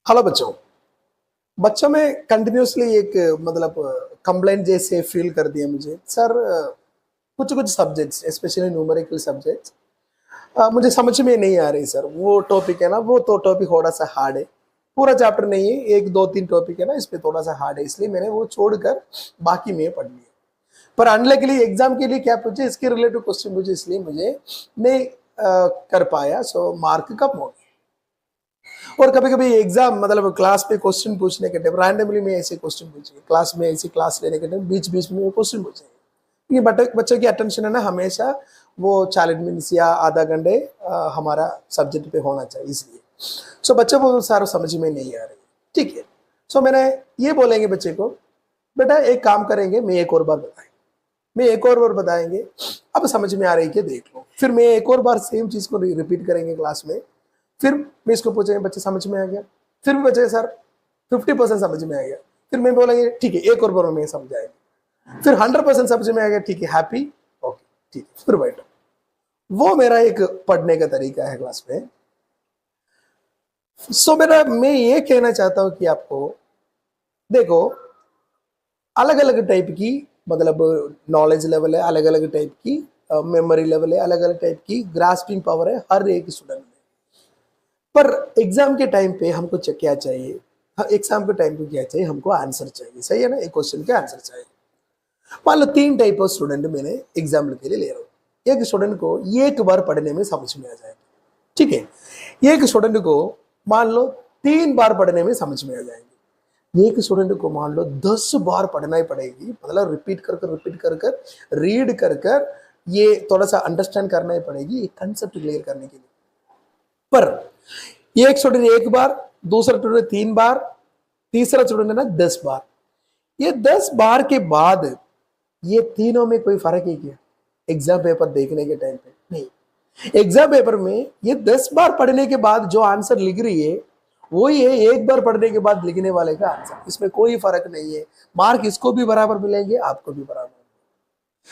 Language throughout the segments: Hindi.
हेलो बच्चों। बच्चों में कंटिन्यूसली एक मतलब कंप्लेंट जैसे फील कर दिया मुझे सर। कुछ कुछ सब्जेक्ट्स स्पेशली न्यूमेरिकल सब्जेक्ट्स मुझे समझ में नहीं आ रही सर। वो टॉपिक है ना, वो तो टॉपिक थोड़ा सा हार्ड है। पूरा चैप्टर नहीं है, एक दो तीन टॉपिक है ना, इस पे थोड़ा सा हार्ड है, इसलिए मैंने वो छोड़कर बाकी में पढ़ लिया। पर अनलकीली एग्जाम के लिए क्या पूछे, इसके रिलेटेड क्वेश्चन पूछे, इसलिए मुझे नहीं कर पाया। सो मार्क कम हो गया। और कभी कभी एग्जाम मतलब क्लास में क्वेश्चन पूछने के टाइम रैंडमली में ऐसे क्वेश्चन पूछेंगे, क्लास में ऐसी क्लास लेने के टाइम बीच बीच में क्वेश्चन पूछेंगे, क्योंकि बच्चों की अटेंशन है ना हमेशा वो 40 मिनट या आधा घंटे हमारा सब्जेक्ट पे होना चाहिए, इसलिए सो बच्चों को सारा समझ में नहीं आ रही। ठीक है, सो मैंने ये बोलेंगे बच्चे को, बेटा एक काम करेंगे, मैं एक और बार बताएंगे, मैं एक और बार बताएंगे, अब समझ में आ रही है देख लो। फिर मैं एक और बार सेम चीज को रिपीट करेंगे क्लास में। फिर मैं इसको पूछेंगे, बच्चे समझ में आ गया? फिर भी बच्चे सर 50% समझ में आ गया। फिर मैं बोलेंगे ठीक है एक और बार में समझ आएगा। फिर 100% समझ में आ गया, ठीक है हैप्पी, ओके ठीक है फिर बैठो। वो मेरा एक पढ़ने का तरीका है क्लास में। सो मेरा मैं ये कहना चाहता हूं कि आपको देखो, अलग अलग टाइप की मतलब नॉलेज लेवल है, अलग अलग टाइप की मेमोरी लेवल है, अलग अलग टाइप की ग्रास्पिंग पावर है हर एक स्टूडेंट में। पर एग्जाम के टाइम पे हमको क्या चाहिए? एग्जाम के टाइम पे क्या चाहिए? हमको आंसर चाहिए, सही है ना? एक क्वेश्चन के आंसर चाहिए। मान लो तीन टाइप ऑफ स्टूडेंट मैंने एग्जाम के लिए ले रहा हूँ। एक स्टूडेंट को एक बार पढ़ने में समझ में आ जाएगा, ठीक है। एक स्टूडेंट को मान लो 3 बार पढ़ने में समझ में आ जाएंगे। एक स्टूडेंट को मान लो 10 बार पढ़ना ही पड़ेगी, मतलब रिपीट कर कर रीड कर कर ये थोड़ा सा अंडरस्टैंड करना ही पड़ेगी एक कंसेप्ट क्लियर करने के लिए। पर एक स्टूडेंट एक बार, दूसरा स्टूडेंट 3 बार, तीसरा स्टूडेंट है ना 10 बार। ये 10 बार के बाद ये तीनों में कोई फर्क है क्या एग्जाम पेपर देखने के टाइम पे? नहीं। एग्जाम पेपर में ये 10 बार पढ़ने के बाद जो आंसर लिख रही है वही है एक बार पढ़ने के बाद लिखने वाले का आंसर, इसमें कोई फर्क नहीं है। मार्क इसको भी बराबर मिलेंगे, आपको भी बराबर।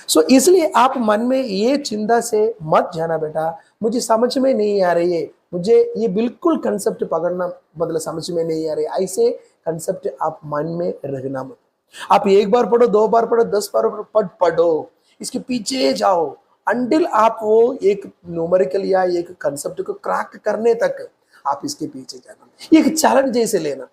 सो इसलिए आप मन में ये चिंता से मत जाना, बेटा मुझे समझ में नहीं आ रही है, मुझे ये बिल्कुल कंसेप्ट पकड़ना मतलब समझ में नहीं आ रही, ऐसे कंसेप्ट आप मन में रखना मत। आप एक बार पढ़ो, 2 बार पढ़ो, 10 बार पढ़ो, इसके पीछे जाओ अंटिल आप वो एक न्यूमेरिकल या एक कंसेप्ट को क्रैक करने तक आप इसके पीछे जाना। एक चैलेंज जैसे लेना,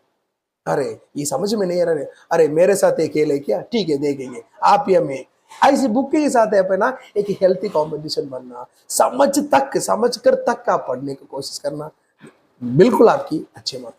अरे ये समझ में नहीं आ रहा, अरे मेरे साथ एक खेल है क्या, ठीक है देखेंगे आप या मैं। ऐसी बुक के साथ है अपना एक हेल्थी कॉम्पिटिशन बनना, समझ कर तक आप पढ़ने की कोशिश करना, बिल्कुल आपकी अच्छे मार्क्स